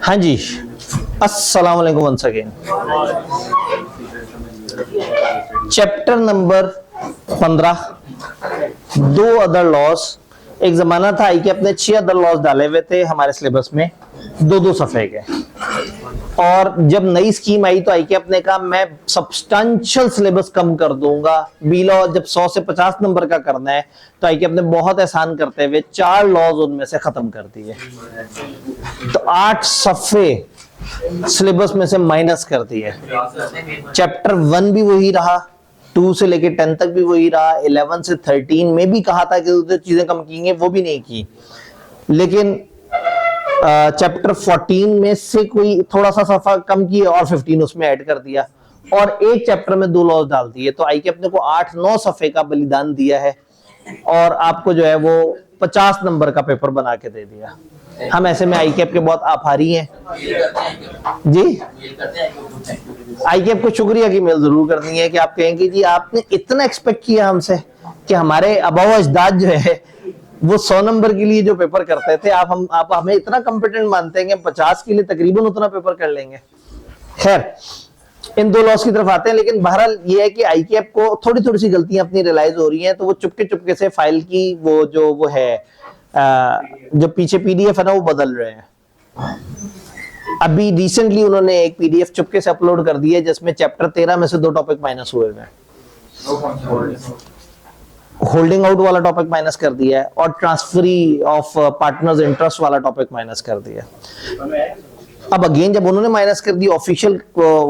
हाँ जी, अस्सलाम वालेकुम वंस अगेन। चैप्टर नंबर 15, दो अदर लॉस। एक जमाना था आई के अपने 6 अदर लॉस डाले हुए थे हमारे सिलेबस में, दो दो सफे के। और जब नई स्कीम आई तो आई के अपने कहा मैं सब्सटेंशियल सिलेबस कम कर दूंगा। बी लॉ जब 100 से 50 नंबर का करना है तो आई के अपने बहुत एहसान करते हुए 4 लॉज उनमें से खत्म कर दिए, तो 8 सफे सिलेबस में से माइनस कर दिए। चैप्टर 1 भी वही रहा, 2 से लेके 10 तक भी वही रहा, 11 से 13 में भी कहा था कि उधर चीजें कम की, वो भी नहीं की। लेकिन चैप्टर 14 में से कोई थोड़ा सा सफा कम किया और 15 उसमें ऐड कर दिया, और एक चैप्टर में 2 लॉस डाल दिए। तो आई के अपने को 8-9 सफे का बलिदान दिया है और आपको जो है वो 50 नंबर का पेपर बना के दे दिया। हम ऐसे में आई कैप के बहुत आभारी हैं जी। आई कैप को शुक्रिया की मेल जरूर करनी है कि आप कहेंगे जी आपने इतना एक्सपेक्ट किया हमसे कि हमारे अबाव अजदाद जो है वो 100 नंबर के लिए जो पेपर करते थे, आप हमें इतना कॉम्पिटेंट मानते हैं कि 50 के लिए तकरीबन उतना पेपर कर लेंगे। खैर, इन दो लॉस की तरफ आते हैं। लेकिन बहरहाल ये है कि आई कैप को थोड़ी थोड़ी सी गलतियां अपनी रियलाइज हो रही हैं, तो वो चुपके चुपके से फाइल की वो है जो पीछे पीडीएफ है ना वो बदल रहे हैं। अभी रिसेंटली उन्होंने एक पीडीएफ चुपके से अपलोड कर दी है जिसमें चैप्टर 13 में से 2 टॉपिक माइनस हुए हैं। होल्डिंग आउट वाला टॉपिक माइनस कर दिया है और ट्रांसफरी ऑफ पार्टनर्स इंटरेस्ट वाला टॉपिक माइनस कर दिया। अब अगेन जब उन्होंने माइनस कर दी ऑफिशियल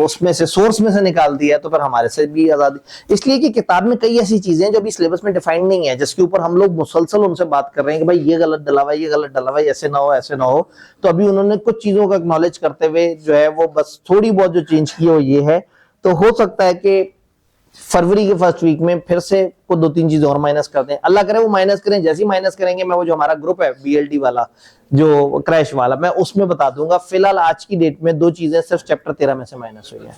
उसमें से सोर्स में से निकाल दिया तो फिर हमारे से भी आजादी, इसलिए कि किताब में कई ऐसी चीजें हैं जो अभी सिलेबस में डिफाइंड नहीं है, जिसके ऊपर हम लोग मुसलसल उनसे बात कर रहे हैं कि भाई ये गलत डला हुआ है, ये गलत डला हुआ है, ऐसे ना हो ऐसे ना हो। तो अभी उन्होंने कुछ चीजों का एक्नॉलेज करते हुए जो है वो बस थोड़ी बहुत जो चेंज की वो ये है। तो हो सकता है कि फरवरी के फर्स्ट वीक में फिर से को 2-3 चीजें और माइनस कर दें। अल्लाह करे वो माइनस करें, जैसे ही माइनस करेंगे मैं वो जो हमारा ग्रुप है बीएलडी वाला जो क्रैश वाला मैं उसमें बता दूंगा। फिलहाल आज की डेट में 2 चीजें सिर्फ चैप्टर 13 में से माइनस हुई है।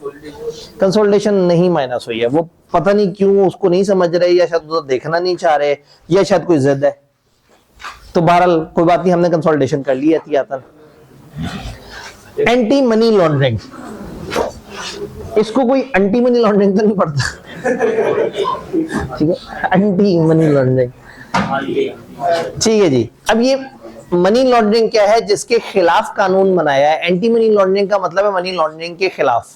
कंसोलिडेशन नहीं माइनस हुई है, वो पता नहीं क्यों उसको नहीं समझ रहे, या शायद उधर देखना नहीं चाह रहे, या शायद कोई जिद है। तो बहरहाल कोई बात नहीं, हमने कंसोलिडेशन कर ली एहतियातन। एंटी मनी लॉन्ड्रिंग, इसको कोई एंटी मनी लॉन्ड्रिंग तो नहीं पड़ता, ठीक है, एंटी मनी लॉन्ड्रिंग, ठीक है जी। अब ये मनी लॉन्ड्रिंग क्या है, जिसके खिलाफ कानून बनाया है। एंटी मनी लॉन्ड्रिंग का मतलब है मनी लॉन्ड्रिंग के खिलाफ।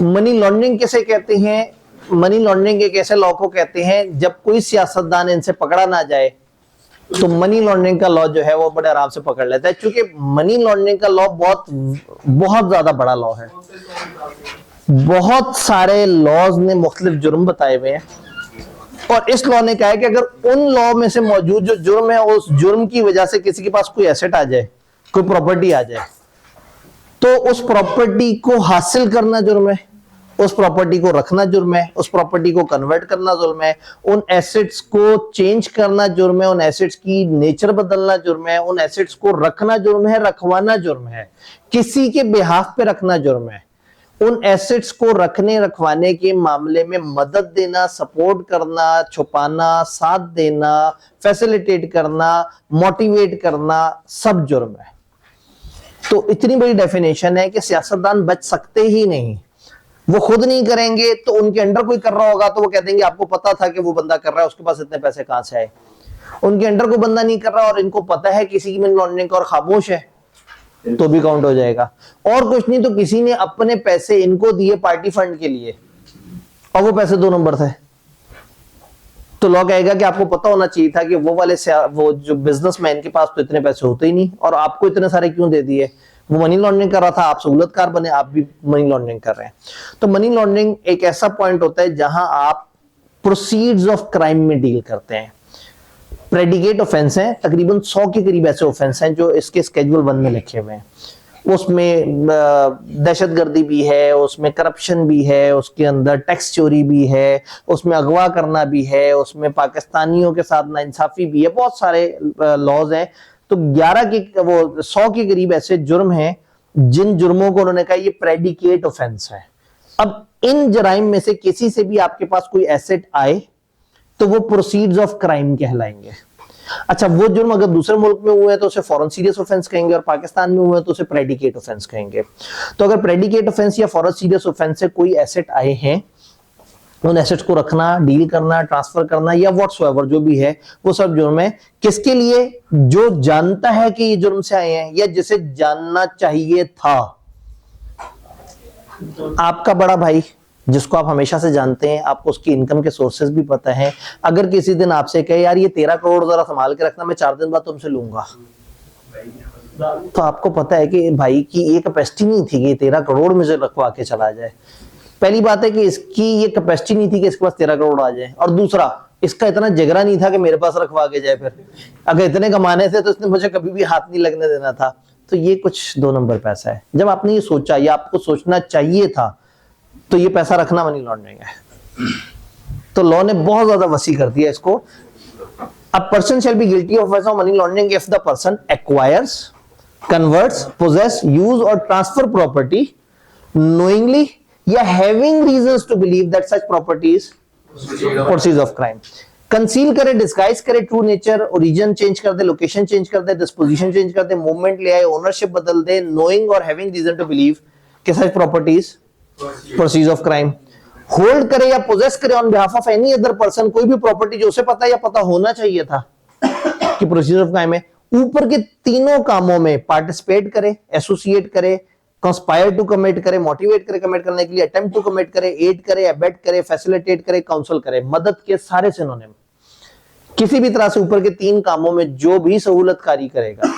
मनी लॉन्ड्रिंग किसे कहते हैं? मनी लॉन्ड्रिंग एक ऐसे लॉ को कहते हैं जब कोई सियासतदान इनसे पकड़ा ना जाए तो मनी लॉन्ड्रिंग का लॉ जो है वो बड़े आराम से पकड़ लेता है। क्योंकि मनी लॉन्ड्रिंग का लॉ बहुत ज्यादा बड़ा लॉ है, बहुत सारे लॉज ने मुख्तलिफ जुर्म बताए हुए हैं, और इस लॉ ने कहा है कि अगर उन लॉ में से मौजूद जो जुर्म है उस जुर्म की वजह से किसी के पास कोई एसेट आ जाए, कोई प्रॉपर्टी आ जाए, तो उस प्रॉपर्टी को हासिल करना जुर्म है, उस प्रॉपर्टी को रखना जुर्म है, उस प्रॉपर्टी को कन्वर्ट करना जुर्म है, उन एसेट्स को चेंज करना जुर्म है, उन एसेट्स की नेचर बदलना जुर्म है, उन एसेट्स को रखना जुर्म है, रखवाना जुर्म है, किसी के बिहाफ पे रखना जुर्म है, उन एसेट्स को रखने रखवाने के मामले में मदद देना, सपोर्ट करना, छुपाना, साथ देना, फैसिलिटेट करना, मोटिवेट करना, सब जुर्म है। तो इतनी बड़ी डेफिनेशन है कि सियासतदान बच सकते ही नहीं। वो खुद नहीं करेंगे तो उनके अंडर कोई कर रहा होगा तो वो कह देंगे आपको पता था कि वो बंदा कर रहा है, उसके पास इतने पैसे कहां से आए। उनके अंडर कोई बंदा नहीं कर रहा और इनको पता है किसी की मनी लॉन्ड्रिंग का और खामोश है तो भी काउंट हो जाएगा। और कुछ नहीं तो किसी ने अपने पैसे इनको दिए पार्टी फंड के लिए और वो पैसे 2 नंबर थे, तो लोग कहेगा कि आपको पता होना चाहिए था कि वो जो बिजनेसमैन के पास तो इतने पैसे होते ही नहीं और आपको इतने सारे क्यों दे दिए। वो मनी लॉन्ड्रिंग कर रहा था, आप सहूलतकार बने, आप भी मनी लॉन्ड्रिंग कर रहे हैं। तो मनी लॉन्ड्रिंग एक ऐसा पॉइंट होता है जहां आप प्रोसीड्स ऑफ क्राइम में डील करते हैं। प्रेडिकेट ऑफेंस है, तकरीबन 100 के करीब ऐसे ऑफेंस हैं जो इसके स्केड्यूल 1 में लिखे हुए हैं। उसमें दहशतगर्दी भी है, उसमें करप्शन भी है, उसके अंदर टैक्स चोरी भी है, उसमें अगवा करना भी है, उसमें पाकिस्तानियों के साथ नाइंसाफी भी है, बहुत सारे लॉज हैं। तो 100 के करीब ऐसे जुर्म हैं जिन जुर्मों को उन्होंने कहा ये प्रेडिकेट ऑफेंस है। अब इन जराइम में से किसी से भी आपके पास कोई एसेट आए तो वो प्रोसीड्स ऑफ क्राइम कहलाएंगे। अच्छा, वो जुर्म अगर दूसरे मुल्क में हुए हैं तो उसे फॉरेन सीरियस ऑफेंस कहेंगे, और पाकिस्तान में हुए हैं तो उसे प्रेडिकेट ऑफेंस कहेंगे। तो अगर प्रेडिकेट ऑफेंस या फॉरेन सीरियस ऑफेंस से कोई एसेट आए हैं, उन एसेट्स को रखना, डील करना, ट्रांसफर करना या व्हाट्सएवर जो भी है, वो सब जुर्म है। किसके लिए? जो जानता है कि ये जुर्म से आए हैं या जिसे जानना चाहिए था। आपका बड़ा भाई जिसको आप हमेशा से जानते हैं, आपको उसकी इनकम के सोर्सेज भी पता है, अगर किसी दिन आपसे कहे यार ये 13 करोड़ जरा संभाल के रखना, मैं 4 दिन बाद तुमसे लूंगा, तो आपको पता है कि भाई की ये कैपेसिटी नहीं थी कि 13 करोड़ मुझे रखवा के चला जाए। पहली बात है कि इसकी ये कैपेसिटी नहीं थी कि इसके पास 13 करोड़ आ जाए, और दूसरा इसका इतना जिगरा नहीं था कि मेरे पास रखवा के जाए। फिर अगर इतने कमाने थे तो इसने मुझे कभी भी हाथ नहीं लगने देना था। तो ये कुछ 2 नंबर पैसा है। जब आपने ये सोचा या आपको सोचना चाहिए था, तो ये पैसा रखना मनी लॉन्ड्रिंग है। तो लॉ ने बहुत ज्यादा वसी कर दिया इसको। A person shall be guilty of money laundering if the person acquires, converts, possesses, use और ट्रांसफर प्रॉपर्टी knowingly या having reasons to believe that such property is proceeds of crime। Conceal करे, डिस्गाइज करे, true nature, origin change कर दे, location change कर दे, disposition change कर दे, movement ले आए, ownership बदल दे, नोइंग और हैविंग रीजन टू बिलीव कि such properties proceeds of crime. Hold करे या पोजेस करे on behalf of any other person, कोई भी प्रॉपर्टी जो उसे पता या पता होना चाहिए था कि प्रोसीजर ऑफ क्राइम है। ऊपर के तीनों कामों में पार्टिसिपेट करे, एसोसिएट करे, कंस्पायर टू कमिट करे, मोटिवेट करे कमिट करने के लिए, अटेम्प्ट टू कमिट करे, एड करे, अबेट करे, फैसिलिटेट करे, काउंसल करे, मदद के सारे सिनोनिम। किसी भी तरह से ऊपर के 3 कामों में जो भी सहूलतकारी करेगा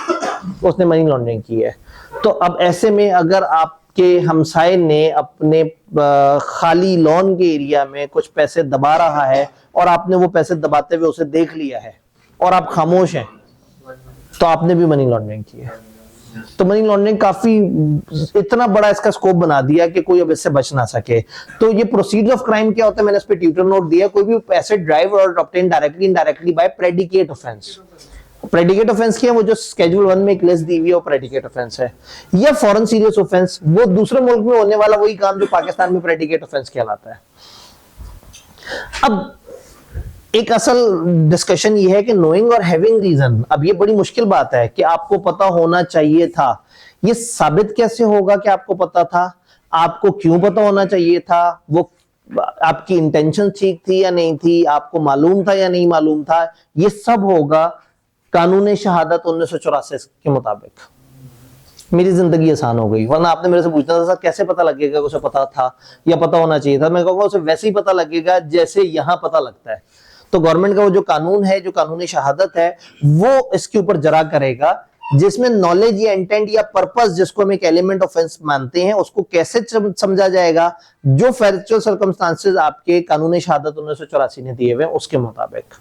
उसने मनी लॉन्ड्रिंग की है। तो अब ऐसे में अगर आपके हमसाये ने अपने खाली लॉन के एरिया में कुछ पैसे दबा रहा है और आपने वो पैसे दबाते हुए उसे देख लिया है और आप खामोश हैं, तो आपने भी मनी लॉन्ड्रिंग की है। तो मनी लॉन्ड्रिंग काफी इतना बड़ा इसका स्कोप बना दिया कि कोई अब इससे बच ना सके। तो ये प्रोसीड्स ऑफ क्राइम क्या होता है, मैंने इस पे ट्यूटर नोट दिया, कोई भी एसेट ड्राइव और obtain directly indirectly bye predicate offence. Predicate offence क्या है? वो जो स्केड्यूल 1 में एक लिस्ट दी हुई है वो प्रेडिकेट ऑफेंस है। या फॉरेन सीरियस ऑफेंस, वो दूसरे मुल्क में होने वाला वही काम जो पाकिस्तान में प्रेडिकेट ऑफेंस कहलाता है। अब एक असल डिस्कशन ये है कि नोइंग और हैविंग रीजन, अब ये बड़ी मुश्किल बात है कि आपको पता होना चाहिए था। ये साबित कैसे होगा कि आपको पता था? आपको क्यों पता होना चाहिए था? वो आपकी इंटेंशन ठीक थी या नहीं थी? आपको मालूम था या नहीं मालूम था? ये सब होगा कानून शहादत 1984 के मुताबिक। मेरी जिंदगी आसान हो गई, वरना आपने मेरे से पूछना था सर कैसे पता लगेगा कि उसे पता था या पता होना चाहिए था। मैं कहूँगा उसे वैसे ही पता लगेगा जैसे यहाँ पता लगता है। तो गवर्नमेंट का वो जो कानून है, जो कानूनी शहादत है, वो इसके ऊपर जरा करेगा, जिसमें नॉलेज या इंटेंट या पर्पस, जिसको हम एक एलिमेंट ऑफेंस मानते हैं, उसको कैसे समझा जाएगा, जो फैक्चुअल सर्कमस्टांसेस आपके कानूनी शहादत 1984 ने दिए हुए उसके मुताबिक।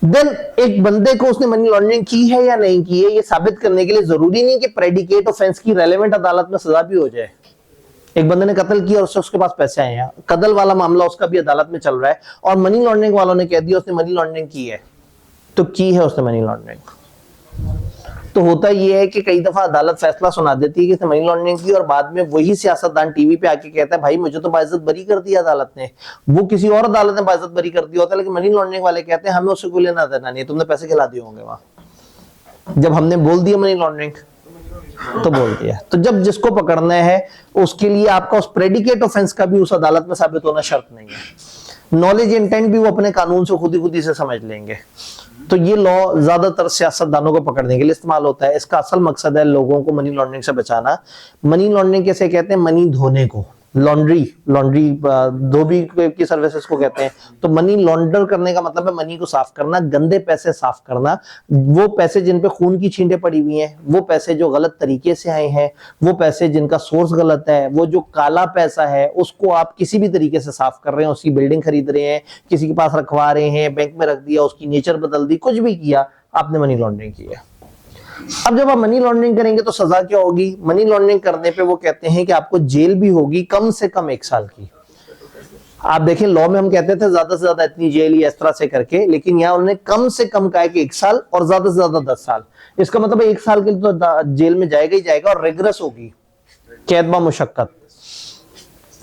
देन एक बंदे को उसने मनी लॉन्ड्रिंग की है या नहीं की है, ये साबित करने के लिए जरूरी नहीं कि प्रेडिकेट ऑफेंस की रेलेवेंट अदालत में सजा भी हो जाए। एक बंदे ने कत्ल किया और उसके पास पैसे आए हैं, कत्ल वाला मामला उसका भी अदालत में चल रहा है और मनी लॉन्ड्रिंग वालों ने कह दिया उसने मनी लॉन्ड्रिंग की है, तो की है उसने मनी लॉन्ड्रिंग। तो होता ये है कि कई दफा अदालत फैसला सुना देती है कि उसने मनी लॉन्ड्रिंग की और बाद में वही सियासतदान टीवी पे आके कहता है भाई मुझे तो बाइज्जत बरी कर दिया अदालत ने, वो किसी और अदालत ने बाइज्जत बरी कर दिया होता है, लेकिन मनी लॉन्ड्रिंग वाले कहते हैं हमें उससे कोई लेना देना नहीं, तुमने पैसे खिला दिए होंगे वहां। जब हमने बोल दिया मनी लॉन्ड्रिंग तो बोल दिया। तो जब जिसको पकड़ना है उसके लिए आपका उस प्रेडिकेट ऑफेंस का भी उस अदालत में साबित होना शर्त नहीं है। नॉलेज इंटेंट भी वो अपने कानून से खुद ही से समझ लेंगे। तो ये लॉ ज्यादातर सियासतदानों को पकड़ने के लिए इस्तेमाल होता है। इसका असल मकसद है लोगों को मनी लॉन्ड्रिंग से बचाना। मनी लॉन्ड्रिंग कैसे कहते हैं? मनी धोने को, लॉन्ड्री धोबी की सर्विसेज को कहते हैं। तो मनी लॉन्डर करने का मतलब है मनी को साफ करना, गंदे पैसे साफ करना, वो पैसे जिन पे खून की छींटे पड़ी हुई हैं, वो पैसे जो गलत तरीके से आए हैं, वो पैसे जिनका सोर्स गलत है, वो जो काला पैसा है उसको आप किसी भी तरीके से साफ कर रहे हैं, उसकी बिल्डिंग खरीद रहे हैं, किसी के पास रखवा रहे हैं, बैंक में रख दिया, उसकी नेचर बदल दी, कुछ भी किया, आपने मनी लॉन्ड्रिंग की है। अब जब आप मनी लॉन्ड्रिंग करेंगे तो सजा क्या होगी? मनी लॉन्ड्रिंग करने पे वो कहते हैं कि आपको जेल भी होगी कम से कम 1 साल की। आप देखें लॉ में हम कहते थे ज्यादा से ज्यादा इतनी जेल या इस तरह से करके, लेकिन यहाँ उन्होंने कम से कम कहा कि 1 साल और ज्यादा से ज्यादा 10 साल। इसका मतलब 1 साल के लिए तो जेल में जाएगा ही जाएगा और रिग्रेस होगी, कैद ब मुशक्कत।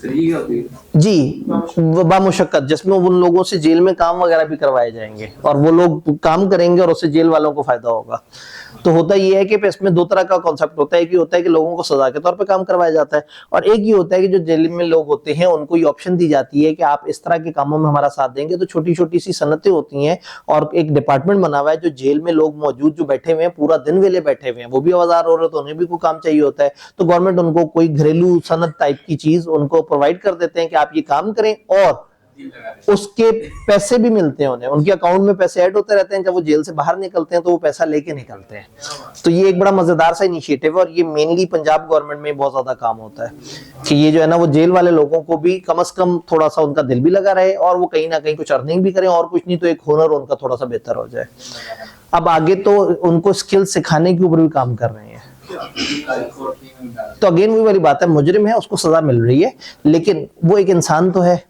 जी, बामुशक्कत, जिसमें उन लोगों से जेल में काम वगैरह भी करवाए जाएंगे और वो लोग काम करेंगे और उससे जेल वालों को फायदा होगा। तो होता ये है कि इसमें दो तरह का कॉन्सेप्ट होता है। एक ये होता है कि लोगों को सजा के तौर पे काम करवाया जाता है, और एक ये होता है कि जो जेल में लोग होते हैं उनको ये ऑप्शन दी जाती है कि आप इस तरह के कामों में हमारा साथ देंगे तो छोटी छोटी सी सनतें होती हैं और एक डिपार्टमेंट बना हुआ है जो जेल में लोग मौजूद जो बैठे हुए हैं, पूरा दिन वेले बैठे हुए हैं, वो भी आवाजार हो रहे हैं तो उन्हें भी कोई काम चाहिए होता है, तो गवर्नमेंट उनको कोई घरेलू सनत टाइप की चीज उनको प्रोवाइड कर देते हैं कि आप ये काम करें, और उसके पैसे भी मिलते हैं उन्हें, उनके अकाउंट में पैसे ऐड होते रहते हैं। जब वो जेल से बाहर निकलते हैं तो वो पैसा लेके निकलते हैं। तो ये एक बड़ा मजेदार सा इनिशिएटिव है और ये मेनली पंजाब गवर्नमेंट में बहुत ज्यादा काम होता है कि ये जो है ना वो जेल वाले लोगों को भी कम से कम थोड़ा सा उनका दिल भी लगा रहे और वो कहीं ना कहीं कुछ अर्निंग भी करें, और कुछ नहीं तो एक हुनर उनका थोड़ा सा बेहतर हो जाए। अब आगे तो उनको स्किल सिखाने के ऊपर भी काम कर रहे हैं। तो अगेन वही वाली बात है, मुजरिम है उसको सजा मिल रही है, लेकिन वो एक इंसान तो है,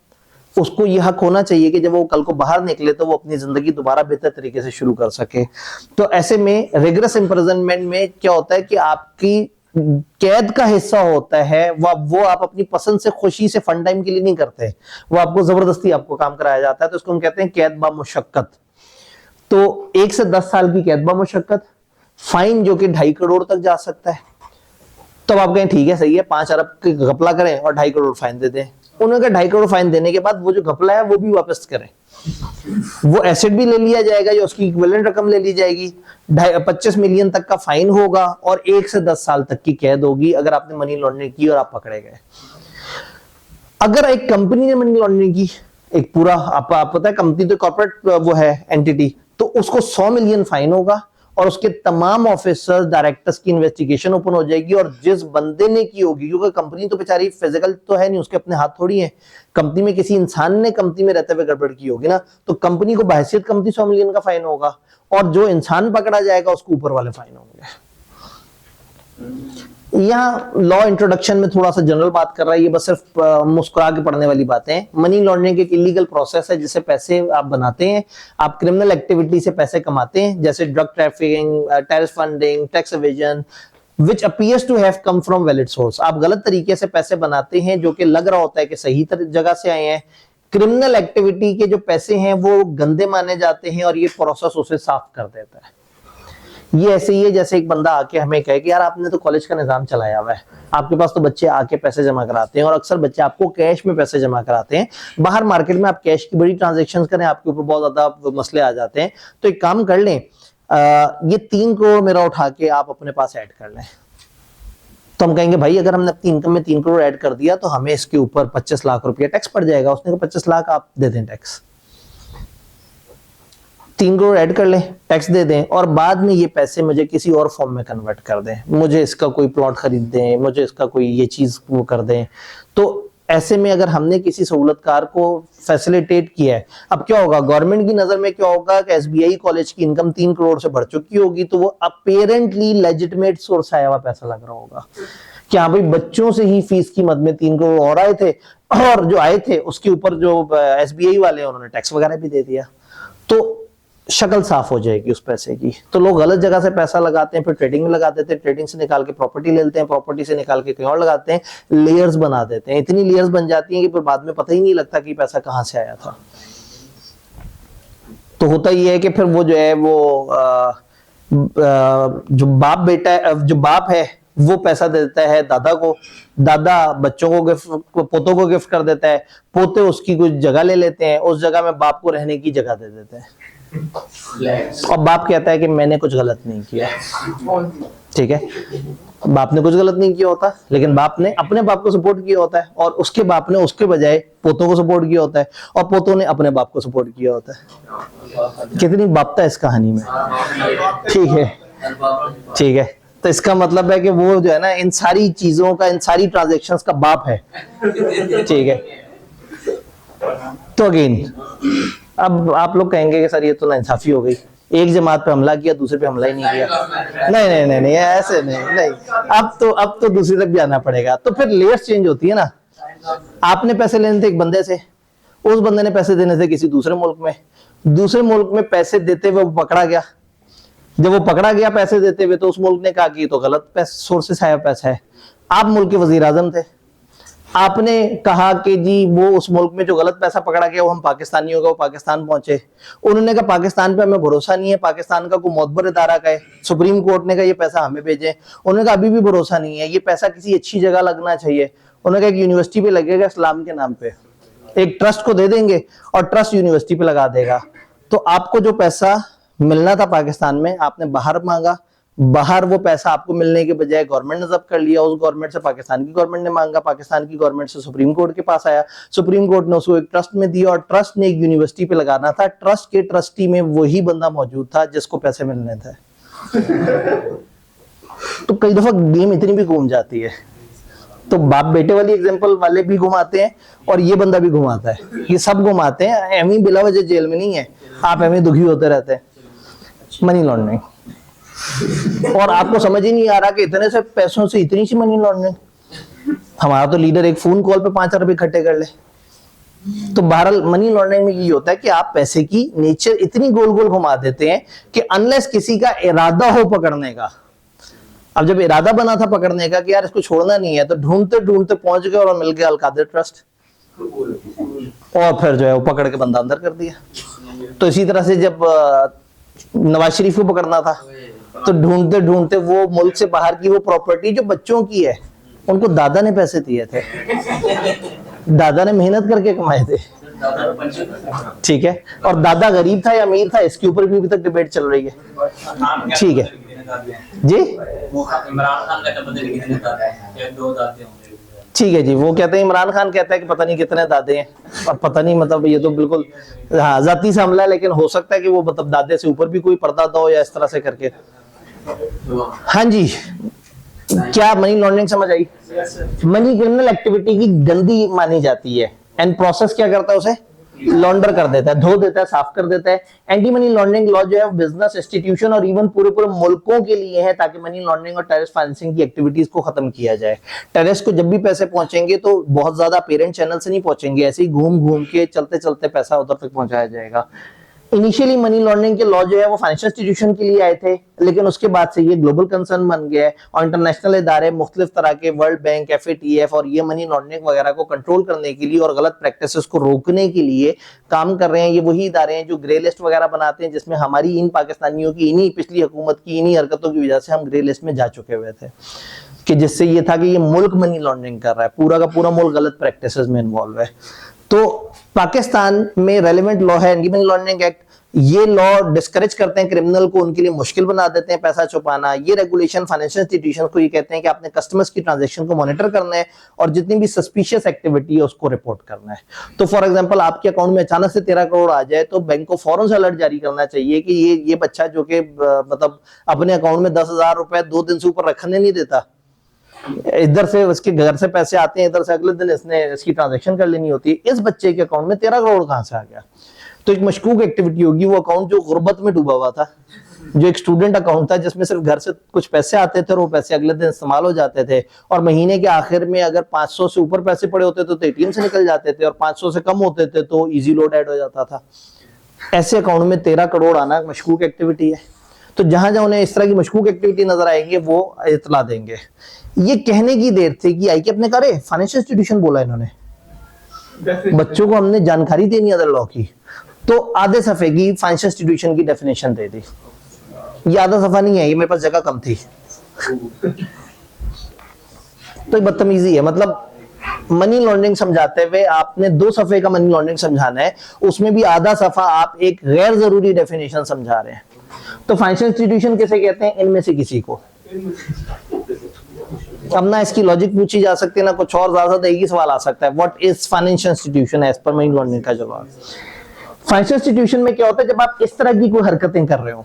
उसको यह हक होना चाहिए कि जब वो कल को बाहर निकले तो वो अपनी जिंदगी दोबारा बेहतर तरीके से शुरू कर सके। तो ऐसे में रिग्रेस इम्प्रिजनमेंट में क्या होता है कि आपकी कैद का हिस्सा होता है वो आप अपनी पसंद से खुशी से फन टाइम के लिए नहीं करते, वो आपको जबरदस्ती आपको काम कराया जाता है। तो इसको हम कहते हैं कैद बा मुशक्कत। तो 1 से 10 साल की कैद बा मुशक्कत, फाइन जो कि 2.5 करोड़ तक जा सकता है। तो आप कहें ठीक है सही है, 5 अरब की घपला करें और 2.5 करोड़ फाइन दे दें। उन्होंने 2.5 करोड़ फाइन देने के बाद वो जो घपला है वो भी वापस करें, वो एसेट भी ले लिया जाएगा या उसकी इक्विवेलेंट रकम ले ली जाएगी। 25 मिलियन तक का फाइन होगा और 1 से 10 साल तक की कैद होगी अगर आपने मनी लॉन्ड्रिंग की और आप पकड़े गए। अगर एक कंपनी ने मनी लॉन्ड्रिंग की, एक पूरा आप पता है कंपनी तो कॉर्पोरेट वो है एंटिटी, तो उसको 100 मिलियन फाइन होगा और उसके तमाम ऑफिसर्स डायरेक्टर्स की इन्वेस्टिगेशन ओपन हो जाएगी, और जिस बंदे ने की होगी, क्योंकि कंपनी तो बेचारी फिजिकल तो है नहीं, उसके अपने हाथ थोड़ी है, कंपनी में किसी इंसान ने कंपनी में रहते हुए गड़बड़ की होगी ना, तो कंपनी को बहैसियत कंपनी 100 मिलियन का फाइन होगा और जो इंसान पकड़ा जाएगा उसको ऊपर वाले फाइन होंगे। यहाँ लॉ इंट्रोडक्शन में थोड़ा सा जनरल बात कर रहा है, ये बस सिर्फ मुस्कुरा के पढ़ने वाली बातें हैं। मनी लॉन्ड्रिंग एक इलीगल प्रोसेस है जिससे पैसे आप बनाते हैं, आप क्रिमिनल एक्टिविटी से पैसे कमाते हैं, जैसे drug trafficking, terrorist funding, tax evasion, which appears to have come from valid source। आप गलत तरीके से पैसे बनाते हैं जो कि लग रहा होता है कि सही जगह से आए हैं। क्रिमिनल एक्टिविटी के जो पैसे हैं वो गंदे माने जाते हैं और ये प्रोसेस उसे साफ कर देता है। ये ऐसे ही है जैसे एक बंदा आके हमें कहे कि यार आपने तो कॉलेज का निजाम चलाया हुआ है, आपके पास तो बच्चे आके पैसे जमा कराते हैं और अक्सर बच्चे आपको कैश में पैसे जमा कराते हैं। बाहर मार्केट में आप कैश की बड़ी ट्रांजेक्शन करें आपके ऊपर बहुत ज्यादा मसले आ जाते हैं, तो एक काम कर लें, ये 3 करोड़ मेरा उठा के आप अपने पास ऐड कर लें। तो हम कहेंगे भाई अगर हमने अपनी इनकम में 3 करोड़ ऐड कर दिया तो हमें इसके ऊपर 25 लाख रुपया टैक्स पड़ जाएगा। उसने कहा 25 लाख आप दे दें टैक्स, 3 करोड़ ऐड कर लें, टैक्स दे दें और बाद में ये पैसे मुझे किसी और फॉर्म में कन्वर्ट कर दें, मुझे इसका कोई प्लॉट खरीद दें, मुझे इसका कोई ये चीज वो कर दें। तो ऐसे में अगर हमने किसी सहूलतकार को फैसिलिटेट किया है, अब क्या होगा गवर्नमेंट की नजर में क्या होगा कि एसबीआई कॉलेज की इनकम 3 करोड़ से बढ़ चुकी होगी, तो वो अपेरेंटली लेजिटिमेट सोर्स आया हुआ पैसा लग रहा होगा कि हाँ भाई बच्चों से ही फीस की मद में 3 करोड़ और आए थे और जो आए थे उसके ऊपर जो एसबीआई वाले उन्होंने टैक्स वगैरह भी दे दिया, तो शक्ल साफ हो जाएगी उस पैसे की। तो लोग गलत जगह से पैसा लगाते हैं, फिर ट्रेडिंग में लगा देते हैं, ट्रेडिंग से निकाल के प्रॉपर्टी ले लेते हैं, प्रॉपर्टी से निकाल के कहीं और लगाते हैं, लेयर्स बना देते हैं, इतनी लेयर्स बन जाती हैं कि फिर बाद में पता ही नहीं लगता कि पैसा कहां से आया था। तो होता ही है कि फिर वो जो है वो जो बाप बेटा है, जो बाप है वो पैसा दे देता है दादा को, दादा बच्चों को गिफ्ट, पोतों को गिफ्ट कर देता है, पोते उसकी कुछ जगह ले लेते हैं, उस जगह में बाप को रहने की जगह दे देते हैं और बाप कहता है कि मैंने कुछ गलत नहीं किया। ठीक है, बाप ने कुछ गलत नहीं किया होता, लेकिन बाप ने अपने बाप को सपोर्ट किया होता है और उसके बाप ने उसके बजाय पोतों को सपोर्ट किया होता है और पोतों ने अपने बाप को सपोर्ट किया होता है। कितनी बापता है इस कहानी में। ठीक है, ठीक है, तो इसका मतलब है कि वो जो है ना इन सारी चीजों का, इन सारी ट्रांजैक्शंस का बाप है। ठीक है, तो अगेन अब आप लोग कहेंगे कि सर ये तो नाइंसाफी हो गई, एक जमात पे हमला किया दूसरे पे हमला ही नहीं किया। नहीं नहीं नहीं नहीं, ऐसे नहीं नहीं, अब तो दूसरी तरफ जाना पड़ेगा। तो फिर लेयर्स चेंज होती है ना। आपने पैसे लेने थे एक बंदे से, उस बंदे ने पैसे देने थे किसी दूसरे मुल्क में, दूसरे मुल्क में पैसे देते हुए वो पकड़ा गया। जब वो पकड़ा गया पैसे देते हुए तो उस मुल्क ने कहा कि तो गलत सोर्स से आया पैसा है। आप मुल्क के वजीर आजम थे, आपने कहा कि जी वो उस मुल्क में जो गलत पैसा पकड़ा गया वो हम पाकिस्तानियों का, वो पाकिस्तान पहुंचे। उन्होंने कहा पाकिस्तान पे हमें भरोसा नहीं है, पाकिस्तान का कोई मोतबर इदारा का है। सुप्रीम कोर्ट ने कहा ये पैसा हमें भेजें। उन्होंने कहा अभी भी भरोसा नहीं है, ये पैसा किसी अच्छी जगह लगना चाहिए। उन्होंने कहा एक यूनिवर्सिटी पे लगेगा इस्लाम के नाम पे, एक ट्रस्ट को दे देंगे और ट्रस्ट यूनिवर्सिटी पे लगा देगा। तो आपको जो पैसा मिलना था पाकिस्तान में, आपने बाहर मांगा, बाहर वो पैसा आपको मिलने के बजाय गवर्नमेंट ने जब्त कर लिया। उस गवर्नमेंट से पाकिस्तान की गवर्नमेंट ने मांगा, पाकिस्तान की गवर्नमेंट से सुप्रीम कोर्ट के पास आया, सुप्रीम कोर्ट ने उसको एक ट्रस्ट में दिया और ट्रस्ट ने एक यूनिवर्सिटी पे लगाना था। ट्रस्ट के ट्रस्टी में वही बंदा मौजूद था जिसको पैसे मिलने थे। तो कई दफा गेम इतनी भी घूम जाती है। तो बाप बेटे वाली एग्जांपल वाले भी घुमाते हैं और ये बंदा भी घुमाता है, ये सब घुमाते हैं। एमी बिला वजह जेल में नहीं है, आप एमी दुखी होते रहते हैं। मनी लॉन्ड्रिंग, और आपको समझ ही नहीं आ रहा कि इतने से पैसों से इतनी सी मनी लॉन्ड्रिंग। हमारा तो लीडर एक फोन कॉल पे 5 अरब इकट्ठे कर ले। तो बहरहाल मनी लॉन्ड्रिंग में ये होता है कि आप पैसे की नेचर इतनी गोल गोल घुमा देते हैं कि अनलेस किसी का इरादा हो पकड़ने का। अब जब इरादा बना था पकड़ने का कि यार इसको छोड़ना नहीं है, तो ढूंढते ढूंढते पहुंच गए और मिल गया अलकादिर ट्रस्ट, और फिर जो है वो पकड़ के बंदा अंदर कर दिया। तो इसी तरह से जब नवाज शरीफ को पकड़ना था, तो ढूंढते ढूंढते वो मुल्क से बाहर की वो प्रॉपर्टी जो बच्चों की है, उनको दादा ने पैसे दिए थे, दादा ने मेहनत करके कमाए थे, ठीक है। और दादा गरीब था या अमीर था, इसके ऊपर भी अभी तक डिबेट चल रही है, ठीक है जी। इमरान खान का पता नहीं कितने दादे हैं, 2 दादे होंगे, ठीक है जी। वो कहते हैं, इमरान खान कहता है कि पता नहीं कितने दादे हैं, और पता नहीं मतलब ये तो बिल्कुल हाँ जाती से हमला है, लेकिन हो सकता है कि वो मतलब दादे से ऊपर भी कोई परदादा हो या इस तरह से करके। हाँ जी, क्या मनी लॉन्ड्रिंग समझ आई? मनी क्रिमिनल एक्टिविटी की गंदी मानी जाती है, एंड प्रोसेस क्या करता है, उसे लॉन्डर कर देता है, धो देता है, साफ कर देता है। एंटी मनी लॉन्ड्रिंग लॉ जो है बिजनेस इंस्टीट्यूशन और इवन पूरे पूरे मुल्कों के लिए है, ताकि मनी लॉन्ड्रिंग और टेररिस्ट फाइनेंसिंग की एक्टिविटीज को खत्म किया जाए। टेररिस्ट को जब भी पैसे पहुंचेंगे तो बहुत ज्यादा पेरेंट चैनल से नहीं पहुंचेंगे, ऐसे ही घूम घूम के चलते चलते पैसा उधर तक पहुंचाया जाएगा। इनिशियली मनी लॉन्ड्रिंग के लॉ जो है वो फाइनेंशियल इंस्टीट्यूशन के लिए आए थे, लेकिन उसके बाद से ये ग्लोबल कंसर्न बन गया है और इंटरनेशनल इदारे मुख्तलिफ तरह के वर्ल्ड बैंक, FATF और ये मनी लॉन्ड्रिंग वगैरह को कंट्रोल करने के लिए और गलत प्रैक्टिसेस को रोकने के लिए काम कर रहे हैं। ये वही इदारे हैं जो ग्रे लिस्ट वगैरह बनाते हैं, जिसमें हमारी इन पाकिस्तानियों की इन्हीं पिछली हुकूमत की इन्हीं हरकतों की वजह से हम ग्रे लिस्ट में जा चुके हुए थे, कि जिससे ये था कि ये मुल्क मनी लॉन्ड्रिंग कर रहा है, पूरा का पूरा मुल्क गलत प्रैक्टिसेस में इन्वॉल्व है। तो पाकिस्तान में रेलेवेंट लॉ है एंटी मनी लॉन्ड्रिंग एक्ट। ये लॉ डिस्करेज करते हैं क्रिमिनल को, उनके लिए मुश्किल बना देते हैं पैसा छुपाना। ये रेगुलेशन फाइनेंशियल इंस्टीट्यूशन को ये कहते हैं कि आपने कस्टमर्स की ट्रांजैक्शन को मॉनिटर करना है और जितनी भी सस्पिशियस एक्टिविटी है उसको रिपोर्ट करना है। तो फॉर एग्जांपल आपके अकाउंट में अचानक से 13 करोड़ आ जाए तो बैंक को फौरन से अलर्ट जारी करना चाहिए कि ये बच्चा जो कि मतलब अपने अकाउंट में 10,000 रुपए 2 दिन से ऊपर रखने नहीं देता, इधर से उसके घर से पैसे आते हैं, इधर से अगले दिन इसने इसकी ट्रांजैक्शन कर लेनी होती है, इस बच्चे के अकाउंट में 13 करोड़ कहां से आ गया? तो एक मशकूक एक्टिविटी होगी। वो अकाउंट जो गुर्बत में डूबा हुआ था, जो एक स्टूडेंट अकाउंट था जिसमें सिर्फ घर से कुछ पैसे आते थे और वो पैसे अगले दिन इस्तेमाल हो जाते थे, और महीने के आखिर में अगर 500 से ऊपर पैसे पड़े होते तो ATM से निकल जाते थे, और 500 से कम होते थे तो इजी लोड ऐड हो जाता था। ऐसे अकाउंट में 13 करोड़ आना मशकूक एक्टिविटी है। तो जहां जहां उन्हें इस तरह की मशकूक एक्टिविटी नजर आएंगे वो इतला देंगे। ये कहने की देर थी कि आई के अपने करे फाइनेंशियल इंस्टीट्यूशन बोला इन्होंने, बच्चों को हमने जानकारी देनी अदर लॉ की, तो आधे सफे की फाइनेंशियल इंस्टीट्यूशन की डेफिनेशन दे दी। ये आधा सफा नहीं है, ये मेरे पास जगह कम थी, तो बदतमीजी है। मतलब मनी लॉन्ड्रिंग समझाते हुए आपने 2 सफे का मनी लॉन्ड्रिंग समझाना है, उसमें भी आधा सफा आप एक गैर जरूरी डेफिनेशन समझा रहे हैं। तो फाइनेंशियल इंस्टीट्यूशन किसे कहते हैं? इनमें से किसी को। अब ना इसकी लॉजिक पूछी जा सकती है ना कुछ और, ज्यादा एक ही सवाल आ सकता है, what is financial institution as per money laundering का जवाब। फाइनेंशियल इंस्टीट्यूशन में क्या होता है, जब आप इस तरह की कोई हरकतें कर रहे हो,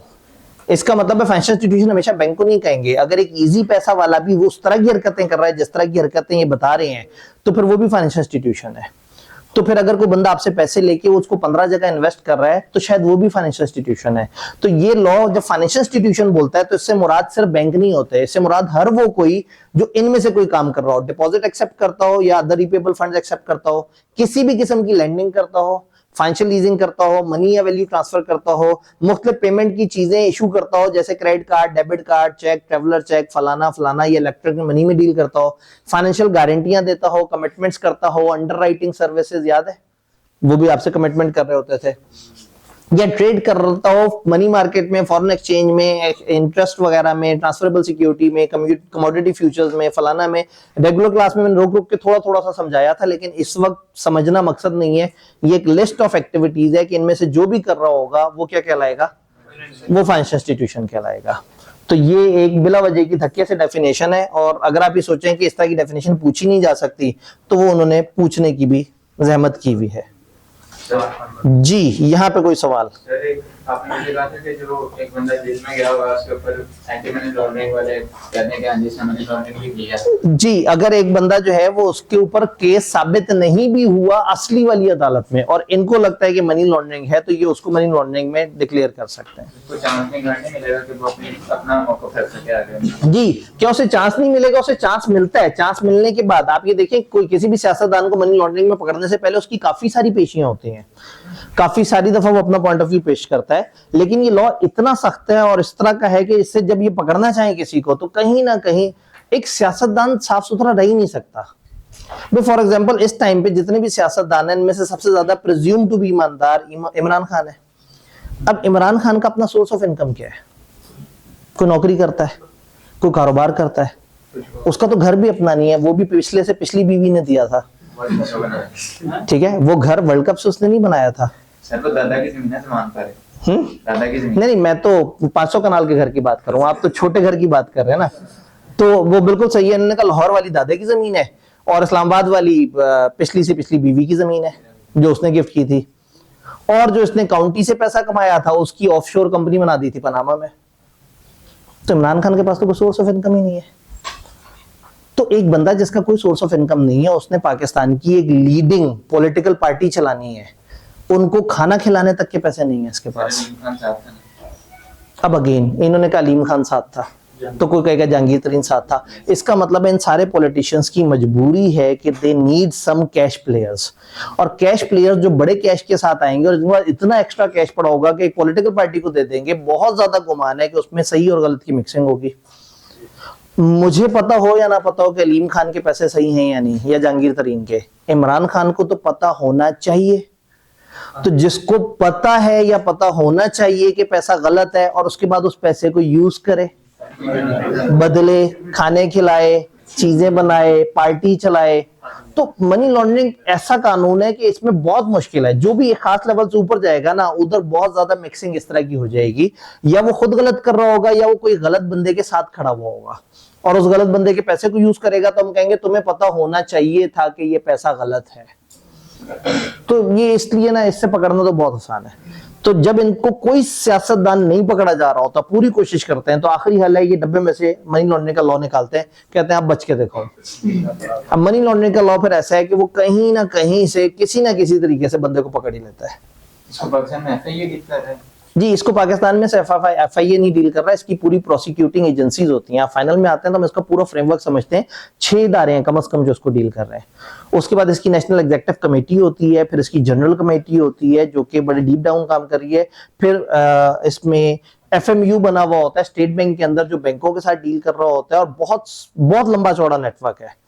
इसका मतलब है फाइनेंशियल इंस्टीट्यूशन हमेशा बैंक को नहीं कहेंगे। अगर एक इजी पैसा वाला भी वो उस तरह की हरकतें कर रहा है जिस तरह की हरकतें ये बता रहे हैं, तो फिर वो भी फाइनेंशियल इंस्टीट्यूशन है। तो फिर अगर कोई बंदा आपसे पैसे लेके उसको 15 जगह इन्वेस्ट कर रहा है तो शायद वो भी फाइनेंशियल इंस्टीट्यूशन है। तो ये लॉ जब फाइनेंशियल इंस्टीट्यूशन बोलता है तो इससे मुराद सिर्फ बैंक नहीं होते, इससे मुराद हर वो कोई जो इनमें से कोई काम कर रहा हो, डिपॉजिट एक्सेप्ट करता हो या अदर रिपेबल फंड्स एक्सेप्ट करता हो, किसी भी किस्म की लैंडिंग करता हो, फाइनेंशियल लीजिंग करता हो, मनी या वैल्यू ट्रांसफर करता हो, मुख्तलिफ पेमेंट की चीजें इशू करता हो जैसे credit card, debit card, cheque, traveller cheque, फलाना फलाना, ये इलेक्ट्रिक मनी में डील करता हो, फाइनेंशियल गारंटियां देता हो, कमिटमेंट्स करता हो, अंडर राइटिंग सर्विसेज, याद है वो भी आपसे कमिटमेंट कर रहे होते थे, या ट्रेड करता हो मनी मार्केट में, फॉरेन एक्सचेंज में, इंटरेस्ट वगैरह में, ट्रांसफरेबल सिक्योरिटी में, कमोडिटी फ्यूचर्स में, फलाना में। रेगुलर क्लास में मैंने रोक रोक के थोड़ा थोड़ा सा समझाया था, लेकिन इस वक्त समझना मकसद नहीं है। ये एक लिस्ट ऑफ एक्टिविटीज है कि इनमें से जो भी कर रहा होगा वो क्या कहलाएगा, वो फाइनेंशियल इंस्टीट्यूशन कहलाएगा। तो ये एक बिला वजह की धक्के से डेफिनेशन है, और अगर आप ये सोचें कि इस तरह की डेफिनेशन पूछी नहीं जा सकती तो वो उन्होंने पूछने की भी जहमत की हुई है। जी यहाँ पे कोई सवाल? आपने मुझे कहा था कि जो एक बंदा जेल में गया होगा उसके ऊपर एंटी मनी लॉन्ड्रिंग वाले करने के जिसने मनी लॉन्ड्रिंग भी किया। जी, अगर एक बंदा जो है वो उसके ऊपर केस साबित नहीं भी हुआ असली वाली अदालत में और इनको लगता है कि मनी लॉन्ड्रिंग है, तो ये उसको मनी लॉन्ड्रिंग में डिक्लेयर कर सकते हैं। उसको चांस नहीं मिलेगा कि वो अपना मौका फेर सके आगे। जी, क्या उसे चांस नहीं मिलेगा? उसे चांस मिलता है। चांस मिलने के बाद आप ये देखिए, कोई किसी भी सियासतदान को मनी लॉन्ड्रिंग में पकड़ने से पहले उसकी काफी सारी पेशियां होती हैं, काफी सारी दफा वो अपना पॉइंट ऑफ व्यू पेश करता है, लेकिन ये लॉ इतना सख्त है और इस तरह का है कि इससे जब ये पकड़ना चाहे किसी को तो कहीं ना कहीं एक सियासतदान साफ सुथरा रह ही नहीं सकता। फॉर एग्जांपल इस टाइम पे जितने भी सियासतदान हैं इनमें से सबसे ज्यादा प्रिज्यूम टू बी ईमानदार इमरान खान है। अब इमरान खान का अपना सोर्स ऑफ इनकम क्या है? कोई नौकरी करता है, कोई कारोबार करता है, उसका तो घर भी अपना नहीं है, वो भी पिछले से पिछली बीवी ने दिया था, ठीक है, वो घर वर्ल्ड कप से उसने नहीं बनाया था। सर वो दादा की जमीन से मानता है। दादा की जमीन नहीं, मैं तो 500 कनाल के घर की बात कर रहा हूँ, आप तो छोटे घर की बात कर रहे हैं ना। तो वो बिल्कुल सही है, इन्होंने कहा लाहौर वाली दादा की जमीन है और इस्लामाबाद वाली पिछली से पिछली बीवी की जमीन है जो उसने गिफ्ट की थी, और जो इसने काउंटी से पैसा कमाया था उसकी ऑफशोर कंपनी बना दी थी पनामा में। तो इमरान खान के पास तो कोई सोर्स ऑफ इनकम ही नहीं है। तो एक बंदा जिसका कोई सोर्स ऑफ इनकम नहीं है, उसने पाकिस्तान की एक लीडिंग पॉलिटिकल पार्टी चलानी है, उनको खाना खिलाने तक के पैसे नहीं है इसके पास। अब अगेन इन्होंने कहा अलीम खान साथ था, तो कोई कहेगा जहांगीर तरीन साथ था। इसका मतलब है इन सारे पॉलिटिशियंस की मजबूरी है कि they need some cash players, और कैश प्लेयर्स जो बड़े कैश के साथ आएंगे और इनके इतना एक्स्ट्रा कैश पड़ा होगा कि एक पॉलिटिकल पार्टी को दे देंगे, बहुत ज्यादा गुमान है कि उसमें सही और गलत की मिक्सिंग होगी। मुझे पता हो या ना पता हो कि अलीम खान के पैसे सही हैं या नहीं, या जहांगीर तरीन के, इमरान खान को तो पता होना चाहिए। तो जिसको पता है या पता होना चाहिए कि पैसा गलत है और उसके बाद उस पैसे को यूज करे, बदले, खाने खिलाए, चीजें बनाए, पार्टी चलाए, तो मनी लॉन्ड्रिंग ऐसा कानून है कि इसमें बहुत मुश्किल है। जो भी एक खास लेवल से ऊपर जाएगा ना, उधर बहुत ज्यादा मिक्सिंग इस तरह की हो जाएगी, या वो खुद गलत कर रहा होगा या वो कोई गलत बंदे के साथ खड़ा हुआ होगा और उस गलत बंदे के पैसे को यूज करेगा, तो हम कहेंगे तुम्हें पता होना चाहिए था कि ये पैसा गलत है। तो ये इसलिए ना, इससे पकड़ना तो बहुत आसान है। तो जब इनको कोई सियासतदान नहीं पकड़ा जा रहा होता, पूरी कोशिश करते हैं, तो आखिरी हल है ये डब्बे में से मनी लॉन्ड्रिंग का लॉ निकालते हैं, कहते हैं आप बच के देखो। अब मनी लॉन्ड्रिंग का लॉ फिर ऐसा है कि वो कहीं ना कहीं से किसी ना किसी तरीके से बंदे को पकड़ ही लेता है। जी, इसको पाकिस्तान में सिर्फ FIA नहीं डील कर रहा है, इसकी पूरी प्रोसिक्यूटिंग एजेंसीज होती हैं। आप फाइनल में आते हैं तो हम इसका पूरा फ्रेमवर्क समझते हैं। 6 इदारे हैं कम से कम जो इसको डील कर रहे हैं। उसके बाद इसकी नेशनल एग्जीक्यूटिव कमेटी होती है, फिर इसकी जनरल कमेटी होती है जो कि बड़े डीप डाउन काम कर रही है, फिर इसमें FMU बना हुआ होता है स्टेट बैंक के अंदर जो बैंकों के साथ डील कर रहा होता है, और बहुत बहुत लंबा चौड़ा नेटवर्क है।